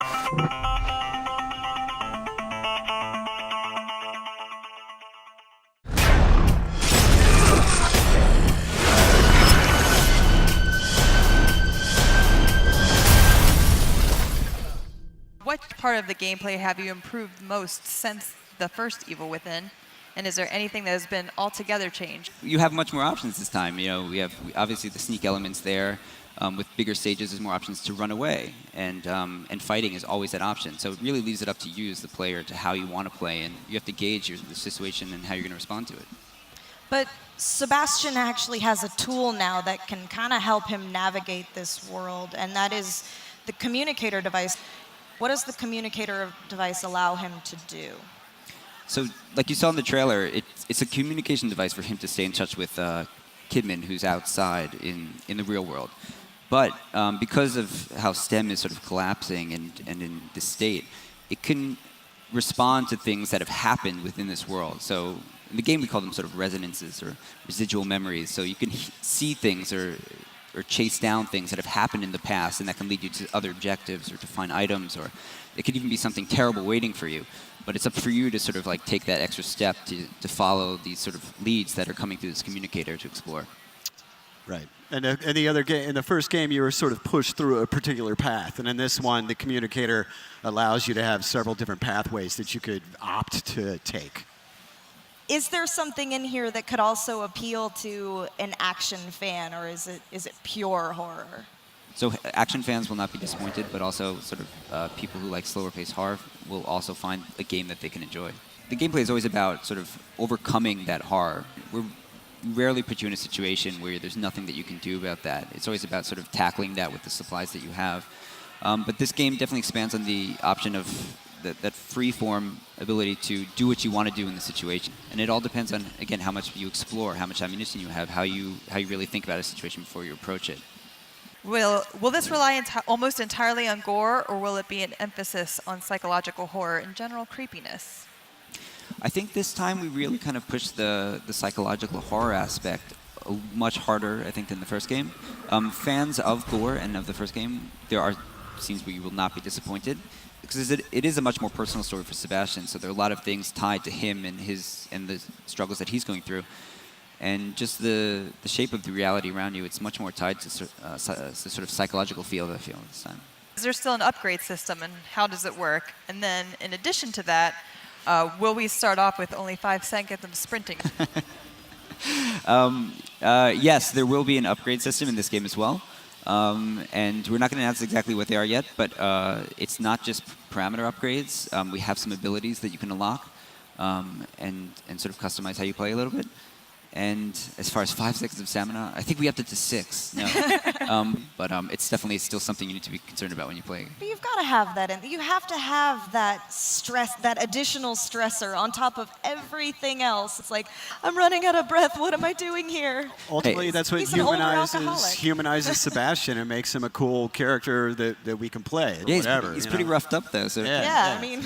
What part of the gameplay have you improved most since the first Evil Within? And is there anything that has been altogether changed? You have much more options this time. You know, we have obviously the sneak elements there. With bigger stages, there's more options to run away, and fighting is always that option. So it really leaves it up to you as the player to how you want to play, and you have to gauge the situation and how you're going to respond to it. But Sebastian actually has a tool now that can kind of help him navigate this world, and that is the communicator device. What does the communicator device allow him to do? So, like you saw in the trailer, it's a communication device for him to stay in touch with Kidman, who's outside in the real world. But because of how STEM is sort of collapsing and in this state, it can respond to things that have happened within this world. So in the game, we call them sort of resonances or residual memories. So you can see things or chase down things that have happened in the past, and that can lead you to other objectives or to find items, or it could even be something terrible waiting for you. But it's up for you to sort of like take that extra step to follow these sort of leads that are coming through this communicator to explore. Right. And in the first game, you were sort of pushed through a particular path, and in this one, the communicator allows you to have several different pathways that you could opt to take. Is there something in here that could also appeal to an action fan, or is it pure horror? So action fans will not be disappointed, but also sort of people who like slower-paced horror will also find a game that they can enjoy. The gameplay is always about sort of overcoming that horror. We rarely put you in a situation where there's nothing that you can do about that. It's always about sort of tackling that with the supplies that you have. But this game definitely expands on the option of that free-form ability to do what you want to do in the situation. And it all depends on, again, how much you explore, how much ammunition you have, how you really think about a situation before you approach it. Will this rely almost entirely on gore, or will it be an emphasis on psychological horror and general creepiness? I think this time we really kind of pushed the psychological horror aspect much harder, I think, than the first game. Fans of gore and of the first game, there are scenes where you will not be disappointed, because it is a much more personal story for Sebastian, so there are a lot of things tied to him and the struggles that he's going through. And just the shape of the reality around you, it's much more tied to the sort of psychological feel that I feel this time. Is there still an upgrade system, and how does it work? And then, in addition to that, will we start off with only 5 seconds of sprinting? Yes, there will be an upgrade system in this game as well. And we're not going to announce exactly what they are yet, but it's not just parameter upgrades. We have some abilities that you can unlock and sort of customize how you play a little bit. And as far as 5 seconds of stamina, I think we upped it to 6. No. But it's definitely still something you need to be concerned about when you play. But you've got to have that in. You have to have that stress, that additional stressor on top of everything else. It's like, I'm running out of breath. What am I doing here? Ultimately, that's what humanizes Sebastian and makes him a cool character that we can play. Yeah, whatever, he's pretty roughed up, though. So. Yeah, I mean...